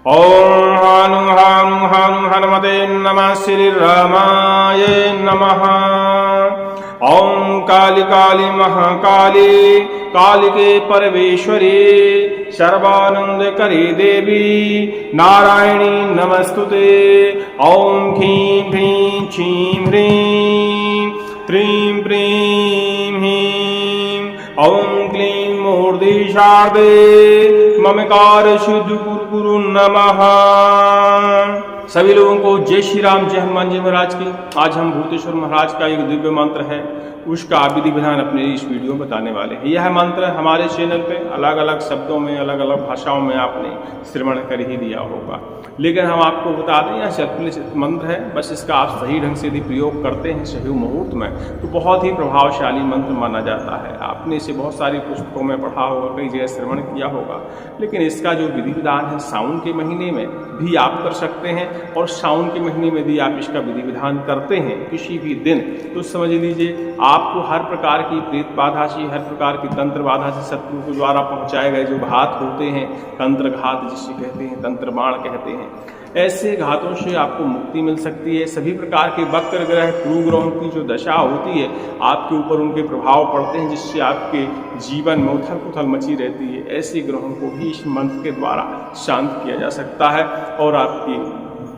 ओम हानु हानु हानु हनुमते नमः श्री रामाय नमः। ओम काली काली महाकाली कालिके परमेश्वरी सर्वानंद करी देवी नारायणी नमस्तुते। ओम ह्रीं ह्रीं क्षीं ह्रीं त्रीं प्रीं ह्रीं ओम क्लीं मूर्ति शारदे ममकार शुद्ध गुरु नमः। सभी लोगों को जय श्री राम, जय हनुमान जी महाराज की। आज हम भूतेश्वर महाराज का एक दिव्य मंत्र है, उसका विधि विधान अपने इस वीडियो में बताने वाले हैं। यह मंत्र हमारे चैनल पे अलग अलग शब्दों में अलग अलग भाषाओं में आपने श्रवण कर ही दिया होगा, लेकिन हम आपको बता दें यह चतुर्लित मंत्र है। बस इसका आप सही ढंग से यदि प्रयोग करते हैं सही मुहूर्त में तो बहुत ही प्रभावशाली मंत्र माना जाता है। आपने इसे बहुत सारी पुस्तकों में पढ़ा होगा, कई जगह श्रवण किया होगा, लेकिन इसका जो विधि विधान है सावन के महीने में भी आप कर सकते हैं, और सावन के महीने में भी आप इसका विधि विधान करते हैं किसी भी दिन, तो समझ लीजिए आपको हर प्रकार की प्रेत बाधा से, हर प्रकार की तंत्र बाधा से, शत्रु के द्वारा पहुंचाए गए जो घात होते हैं, तंत्र घात जिसे कहते हैं, तंत्र बाण कहते हैं, ऐसे घातों से आपको मुक्ति मिल सकती है। सभी प्रकार के वक्र ग्रह क्रूर ग्रहों की जो दशा होती है आपके ऊपर उनके प्रभाव पड़ते हैं, जिससे आपके जीवन में उथल पुथल मची रहती है। ऐसे ग्रहों को भी इस मंत्र के द्वारा शांत किया जा सकता है और आपकी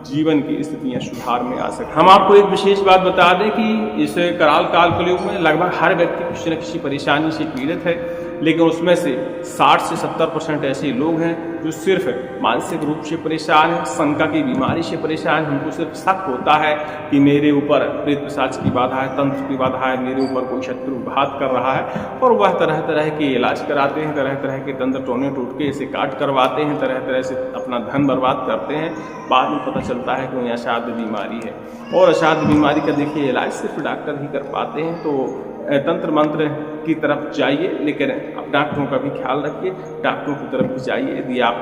जीवन की स्थितियां सुधार में आ सकती। हम आपको एक विशेष बात बता दें कि इस कराल काल कलयुग में लगभग हर व्यक्ति किसी न किसी परेशानी से पीड़ित है, लेकिन उसमें से 60 से 70% ऐसे लोग हैं जो सिर्फ मानसिक रूप से परेशान हैं, शंका की बीमारी से परेशान हैं। उनको सिर्फ शक होता है कि मेरे ऊपर प्रेत पिशाच की बाधा है, तंत्र की बाधा है, मेरे ऊपर कोई शत्रु घात कर रहा है, और वह तरह तरह के इलाज कराते हैं, तरह तरह के तंत्र टोने टोटके इसे काट करवाते हैं, तरह तरह से अपना धन बर्बाद करते हैं। बाद में पता चलता है कि उन्हें असाध्य बीमारी है, और असाध्य बीमारी का देखिए इलाज सिर्फ डॉक्टर ही कर पाते हैं। तो तंत्र मंत्र की तरफ जाइए, लेकिन आप डॉक्टरों का भी ख्याल रखिए, डॉक्टरों की तरफ भी जाइए। यदि आप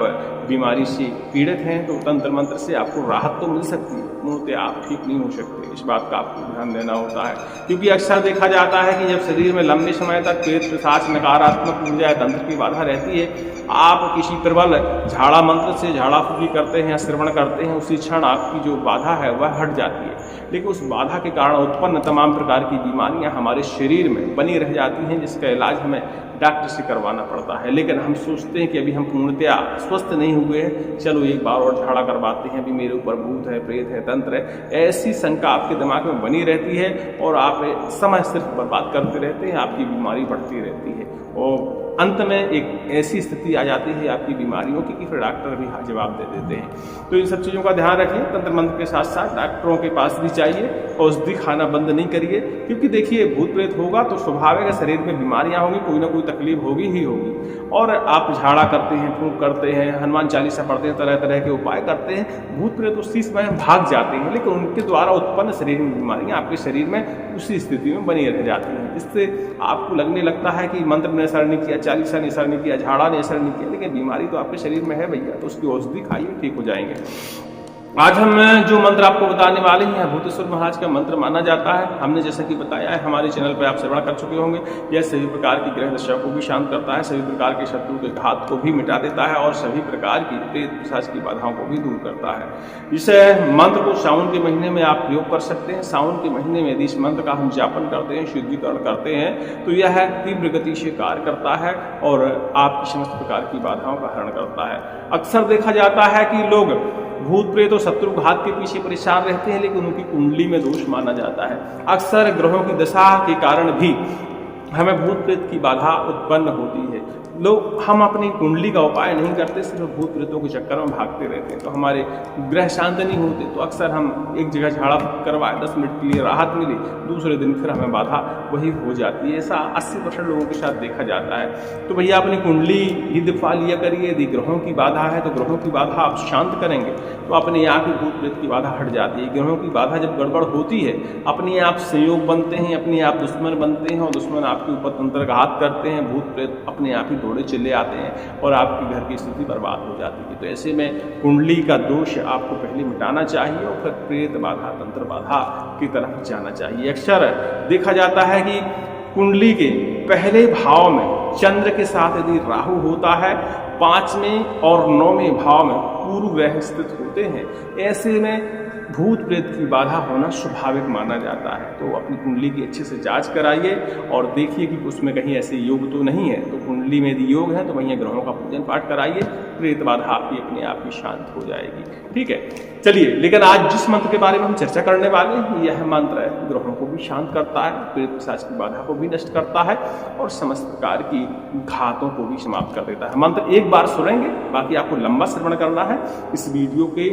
बीमारी से पीड़ित हैं तो तंत्र मंत्र से आपको राहत तो मिल सकती है, मूर्ति आप ठीक नहीं हो सकते। इस बात का आपको ध्यान देना होता है, क्योंकि अक्सर देखा जाता है कि जब शरीर में लंबे समय तक प्रेत पिशाच नकारात्मक ऊर्जा तंत्र की बाधा रहती है, आप किसी प्रबल झाड़ा मंत्र से झाड़ा फूकी करते हैं या श्रवण करते हैं, उसी क्षण आपकी जो बाधा है वह हट जाती है, लेकिन उस बाधा के कारण उत्पन्न तमाम प्रकार की बीमारियां हमारे शरीर में बनी रह जाती हैं, जिसका इलाज हमें डॉक्टर से करवाना पड़ता है। लेकिन हम सोचते हैं कि अभी हम पूर्णतया स्वस्थ नहीं हुए हैं, चलो एक बार और झाड़ा करवाते हैं, अभी मेरे ऊपर भूत है, प्रेत है, तंत्र है। ऐसी शंका आपके दिमाग में बनी रहती है और आप समय सिर्फ बर्बाद करते रहते हैं, आपकी बीमारी बढ़ती रहती है, और अंत में एक ऐसी स्थिति आ जाती है आपकी बीमारियों की कि फिर डॉक्टर भी जवाब दे देते हैं। तो इन सब चीज़ों का ध्यान रखिए। तंत्र मंत्र के साथ साथ डॉक्टरों के पास भी जाइए, औषधि खाना बंद नहीं करिए, क्योंकि देखिए भूत प्रेत होगा तो स्वाभाविक है शरीर में बीमारियां होंगी, कोई ना कोई तकलीफ होगी ही होगी। और आप झाड़ा करते हैं, फूंक करते हैं, हनुमान चालीसा पढ़ते हैं, तरह तरह के उपाय करते हैं, भूत प्रेत उसी समय भाग जाते हैं, लेकिन उनके द्वारा उत्पन्न शरीर में बीमारियां आपके शरीर में उसी स्थिति में बनी रह जाती हैं। इससे आपको लगने लगता है कि मंत्र ने असर नहीं किया, चालीसा ने असर नहीं किया, झाड़ा ने असर नहीं किया, लेकिन बीमारी तो आपके शरीर में है भैया, तो उसकी औषधि खाइए, ठीक हो जाएंगे। आज हम जो मंत्र आपको बताने वाले हैं भूतेश्वर महाराज का मंत्र माना जाता है। हमने जैसा कि बताया है, हमारे चैनल पर आप श्रवण कर चुके होंगे, यह सभी प्रकार की ग्रह दशा को भी शांत करता है, सभी प्रकार के शत्रु के घात को भी मिटा देता है, और सभी प्रकार की प्रेत पिशाच की बाधाओं को भी दूर करता है। इस मंत्र को सावन के महीने में आप प्रयोग कर सकते हैं। सावन के महीने में यदि इस मंत्र का हम जापन करते हैं, शुद्धिकरण करते हैं, तो यह तीव्र गति से कार्य करता है और आपकी समस्त प्रकार की बाधाओं का हरण करता है। अक्सर देखा जाता है कि लोग भूत प्रेत और शत्रु घात के पीछे परेशान रहते हैं, लेकिन उनकी कुंडली में दोष माना जाता है। अक्सर ग्रहों की दशा के कारण भी हमें भूत प्रेत की बाधा उत्पन्न होती है। लोग हम अपनी कुंडली का उपाय नहीं करते, सिर्फ भूत प्रेतों के चक्कर में भागते रहते हैं, तो हमारे ग्रह शांत नहीं होते। तो अक्सर हम एक जगह झाड़ा करवाए, 10 मिनट के लिए राहत मिली, दूसरे दिन फिर हमें बाधा वही हो जाती है। ऐसा 80% लोगों के साथ देखा जाता है। तो भैया अपनी कुंडली ही दिखवा लिया करिए। यदि ग्रहों की बाधा है तो ग्रहों की बाधा आप शांत करेंगे तो अपने आप ही भूत प्रेत की बाधा हट जाती है। ग्रहों की बाधा जब गड़बड़ होती है, अपने आप संयोग बनते हैं, अपने आप दुश्मन बनते हैं, और दुश्मन आपके ऊपर तंत्रघात करते हैं, भूत प्रेत अपने आप ही दौड़े चले आते हैं और आपके घर की स्थिति बर्बाद हो जाती है। तो ऐसे में कुंडली का दोष आपको पहले मिटाना चाहिए और फिर प्रेत बाधा, तंत्र बाधा की तरफ जाना चाहिए। अक्सर देखा जाता है कि कुंडली के पहले भाव में चंद्र के साथ यदि राहु होता है, 5वें और 9वें भाव में पूर्व ग्रह स्थित होते हैं। ऐसे में भूत प्रेत की बाधा होना स्वाभाविक माना जाता है। तो अपनी कुंडली की अच्छे से जांच कराइए और देखिए कि उसमें कहीं ऐसे योग तो नहीं है। तो कुंडली में यदि योग है तो वहीं ग्रहों का पूजन पाठ कराइए, प्रेत बाधा आपकी अपने आप ही शांत हो जाएगी। ठीक है, चलिए, लेकिन आज जिस मंत्र के बारे में हम चर्चा करने वाले हैं, यह मंत्र ग्रहों को भी शांत करता है, प्रेत पिशाच की बाधा को भी नष्ट करता है और समस्त प्रकार की घातों को भी समाप्त कर देता है। मंत्र एक बार सुनेंगे, बाकी आपको लंबा श्रवण करना है। इस वीडियो के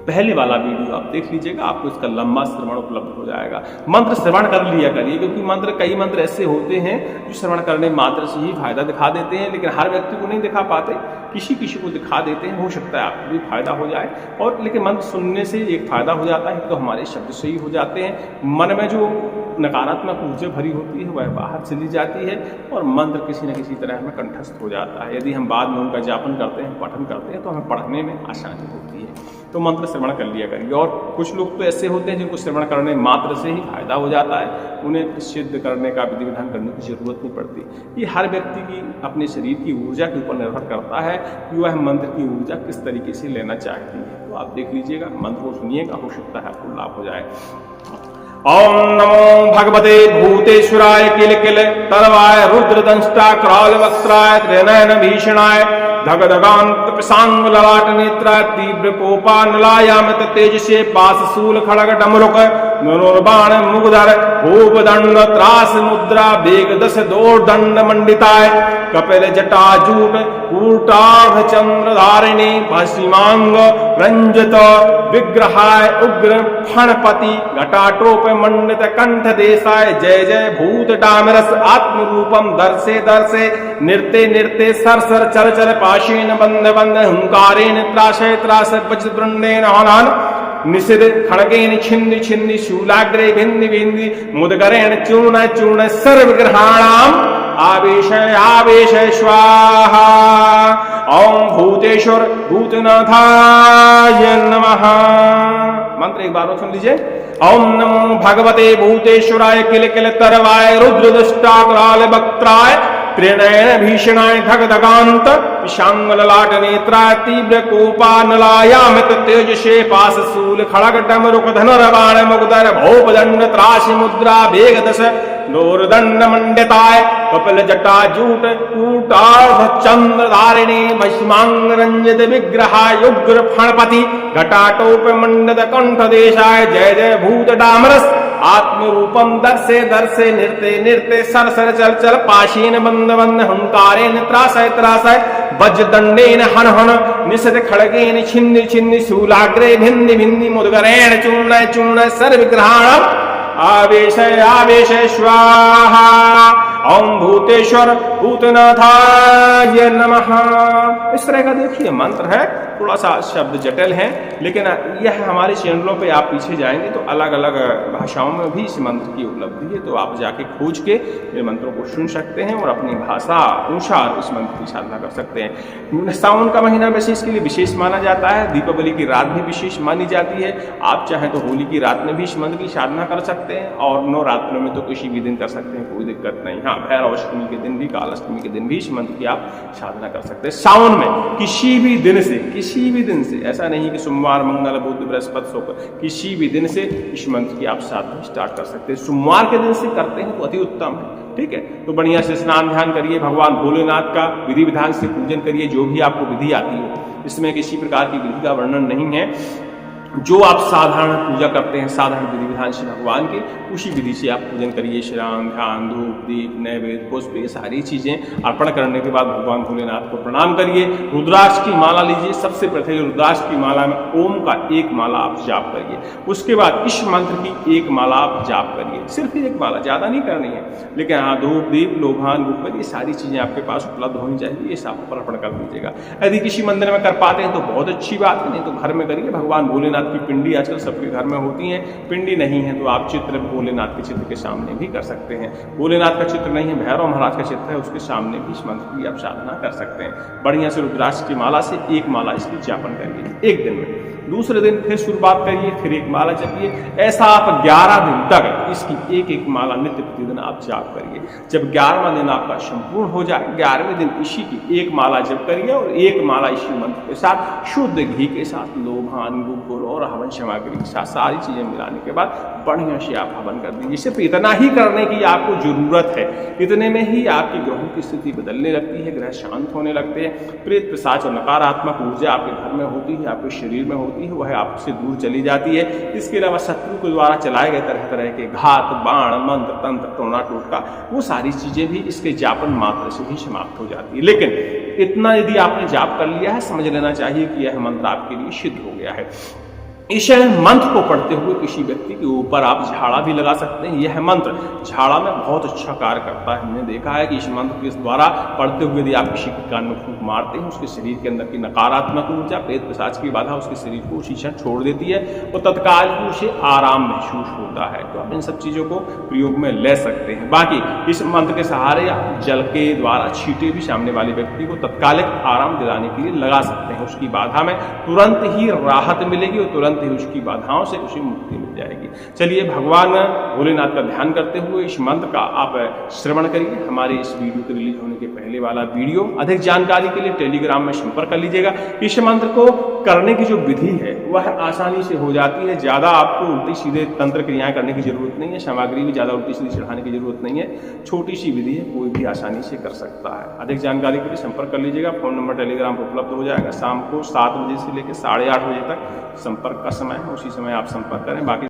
पहले वाला वीडियो आप देख लीजिएगा, आपको इसका लंबा श्रवण उपलब्ध हो जाएगा। मंत्र श्रवण कर लिया करिए, क्योंकि कई मंत्र ऐसे होते हैं जो श्रवण करने मात्र से ही फायदा दिखा देते हैं, लेकिन हर व्यक्ति को नहीं दिखा पाते, किसी किसी को दिखा देते हैं। हो सकता है आपको भी फायदा हो जाए। और लेकिन मंत्र सुनने से एक फायदा हो जाता है, तो हमारे शब्द सही हो जाते हैं, मन में जो नकारात्मक ऊर्जा भरी होती है वह बाहर चली जाती है और मंत्र किसी न किसी तरह में कंठस्थ हो जाता है। यदि हम बाद में उनका जापन करते हैं, पठन करते हैं, तो हमें पढ़ने में आसानी होती है। तो मंत्र श्रवण कर लिया करिए। और कुछ लोग तो ऐसे होते हैं जिनको श्रवण करने मात्र से ही फायदा हो जाता है, उन्हें सिद्ध करने का विधि विधान करने की जरूरत नहीं पड़ती। ये हर व्यक्ति की अपने शरीर की ऊर्जा के ऊपर निर्भर करता है कि वह मंत्र की ऊर्जा किस तरीके से लेना चाहती है। तो आप देख लीजिएगा, मंत्र को सुनिएगा, हो सकता है आपको लाभ हो जाए। ओम नमो भगवते भूतेश्वराय किल किल तरवाय रुद्रदंष्टा क्राल वक्त्राय त्रिनयन भीषणाय धगधगांत प्रसांग ललाट नेत्राय तीव्र कोपानलायामित तेजसे पाशशूल खड़ग डमरुक धनुर्बाण मुगधर भूप दंड त्रास मुद्रा वेग दश दोर्दंड मंडिताय कपिल जटाजूट कूटार्ध चंद्र धारिणी पश्चिमांग रंजित विग्रहाय उग्र फणपति घटाटोप मंडित कंठ देशाय जय जय भूत डामरस आत्म रूपम दर्शे दर्शे नृत्य नृत्य सर सर चल चल पाशेन बंध बंध हुंकारेण त्राशय त्रास वज्रवृंदेन हनन निषिद खड़गेन छिन्नि छिन्नि शूलाग्रे भिन्नि भिन्नि मुदगरेण चूर्ण चूर्ण सर्वग्रहाणाम आवेश आवेश स्वाहा। ओम भूतेश्वर भूतनाथाय नमः। मंत्र एक बार और सुन लीजिए। ओम नमो भगवते भूतेश्वराय किल किल तरवाय रुद्रदष्टा कराल वक्त्राय त्रिनयन भीषणाय धगधगांत विशांग ललाट नेत्राय तीव्र कोपानलायामित तेजसे पाशशूल खड़ग डमरुक धनुर्बाण मुगधर भूपदंड त्रासी मुद्रा वेग दश दोर्दंड मंडिताय कपिल जटाजूट कूटार्ध चंद्र धारिणी भस्मांग रंजित विग्रहाय उग्र फणपति घटाटोप मंडित कंठ देशाय जय जय भूत डामरस आत्म रूपम दर्शे दर्शे नृत्य नृत्य सर सर चल चल पाशीन बंद बंद हुंकारेण त्रासय त्रासय वज्रदंडेन हन हन निषद खड़गेन छिन्नि छिन्नि शूलाग्रे भिन्नि भिन्नि मुदगरेण चूर्ण चूर्ण सर्वग्रहाणाम आवेश आवेश स्वाहा। ओम भूतेश्वर भूतनाथाय नमः। इस तरह का देखिए मंत्र है, थोड़ा सा शब्द जटिल है, लेकिन यह हमारे चैनलों पे आप पीछे जाएंगे तो अलग अलग भाषाओं में भी इस मंत्र की उपलब्धि है। तो आप जाके खोज के ये मंत्रों को सुन सकते हैं और अपनी भाषा अनुसार इस मंत्र की साधना कर सकते हैं। सावन का महीना वैसे इसके लिए विशेष माना जाता है, दीपावली की रात भी विशेष मानी जाती है। आप चाहें तो होली की रात में भी इस मंत्र की साधना कर सकते हैं और नवरात्रों में तो किसी भी दिन कर सकते हैं, कोई दिक्कत नहीं। हाँ, भैरव अष्टमी के दिन भी, काल अष्टमी के दिन भी इस मंत्र की आप साधना कर सकते हैं। सावन में किसी भी दिन से, ऐसा नहीं कि सोमवार मंगल बुध बृहस्पति शुक्र, किसी भी दिन से इस मंत्र की आप साधना स्टार्ट कर सकते हैं। सोमवार के दिन से करते हैं तो अति उत्तम है। ठीक है, तो बढ़िया से स्नान ध्यान करिए, भगवान भोलेनाथ का विधि विधान से पूजन करिए, जो भी आपको विधि आती हो। इसमें किसी प्रकार की विधि का वर्णन नहीं है, जो आप साधारण पूजा करते हैं साधारण विधि विधान से भगवान के, उसी विधि से आप पूजन करिए। श्राम ध्यान धूप दीप नैवेद्य पुष्प ये सारी चीजें अर्पण करने के बाद भगवान भोलेनाथ को प्रणाम करिए। रुद्राक्ष की माला लीजिए, सबसे पहले रुद्राक्ष की माला में ओम का एक माला आप जाप करिए। उसके बाद इस मंत्र की एक माला आप जाप करिए, सिर्फ एक माला, ज्यादा नहीं करनी है। लेकिन हाँ, धूप दीप लोभान गुप्त ये सारी चीजें आपके पास उपलब्ध होनी चाहिए, ये सब अर्पण कर दीजिएगा। यदि किसी मंदिर में कर पाते हैं तो बहुत अच्छी बात है, नहीं तो घर में करिए। भगवान भोलेनाथ की पिंडी आजकल सबके घर में होती है, पिंडी नहीं है तो आप चित्र भोलेनाथ के चित्र के सामने भी कर सकते हैं। भोलेनाथ का चित्र नहीं है, भैरव महाराज का चित्र है, उसके सामने भी इस मंत्र की आप साधना कर सकते हैं। बढ़िया से रुद्राक्ष की माला से एक माला इसकी जापन करिए एक दिन में। दूसरे दिन फिर शुरुआत करिए, फिर एक माला जपिए। ऐसा आप 11 दिन तक इसकी एक एक माला नित्य प्रतिदिन आप जाप करिए। जब 11वां दिन आपका संपूर्ण हो जाए, 11वें दिन इसी की एक माला जप करिए और एक माला इसी मंत्र के साथ शुद्ध घी के साथ लोभान गुड़ और हवन सामग्री के साथ सारी चीजें मिलाने के बाद बढ़िया से आप हवन कर दीजिए। सिर्फ इतना ही करने की आपको जरूरत है, इतने में ही आपकी ग्रहों की स्थिति बदलने लगती है, ग्रह शांत होने लगते हैं, प्रेत पिशाच और नकारात्मक ऊर्जा आपके घर में होती है, आपके शरीर में होती है, वह आपसे दूर चली जाती है। इसके अलावा शत्रु के द्वारा चलाए गए तरह तरह के घात, बाण, मंत्र, तंत्र, टोना टोटका, वो सारी चीजें भी इसके जापन मात्र से ही समाप्त हो जाती है। लेकिन इतना यदि आपने जाप कर लिया है, समझ लेना चाहिए कि यह मंत्र आपके लिए सिद्ध हो गया है। इस मंत्र को पढ़ते हुए किसी व्यक्ति के ऊपर आप झाड़ा भी लगा सकते हैं। यह मंत्र झाड़ा में बहुत अच्छा कार्य करता है। हमने देखा है कि इस मंत्र के द्वारा पढ़ते हुए यदि आप किसी के कान में फूंक मारते हैं, उसके शरीर के अंदर की नकारात्मक ऊर्जा, प्रेत पिशाच की बाधा उसके शरीर को उसी क्षण छोड़ देती है और तत्काल ही उसे आराम महसूस होता है। तो आप इन सब चीजों को प्रयोग में ले सकते हैं। बाकी इस मंत्र के सहारे आप जल के द्वारा छींटे भी सामने वाले व्यक्ति को तत्कालिक आराम दिलाने के लिए लगा सकते हैं। उसकी बाधा में तुरंत ही राहत मिलेगी और तुरंत ही उसकी बाधाओं से उसे मुक्ति मिल जाएगी। चलिए भगवान भोलेनाथ का ध्यान करते हुए इस मंत्र का आप श्रवण करिए। हमारे इस वीडियो के रिलीज होने के पहले वाला वीडियो। अधिक जानकारी के लिए टेलीग्राम में संपर्क कर लीजिएगा। इस मंत्र को करने की जो विधि है वह आसानी से हो जाती है। ज्यादा आपको उल्टी सीधे तंत्र क्रियाएं करने की जरूरत नहीं है, सामग्री भी ज्यादा उल्टी सीधी चढ़ाने की जरूरत नहीं है। छोटी सी विधि है, कोई भी आसानी से कर सकता है। अधिक जानकारी के लिए संपर्क कर लीजिएगा। फोन नंबर टेलीग्राम पर उपलब्ध हो जाएगा। शाम को 7 बजे से लेकर 8:30 बजे तक संपर्क का समय है, उसी समय आप संपर्क करें। बाकी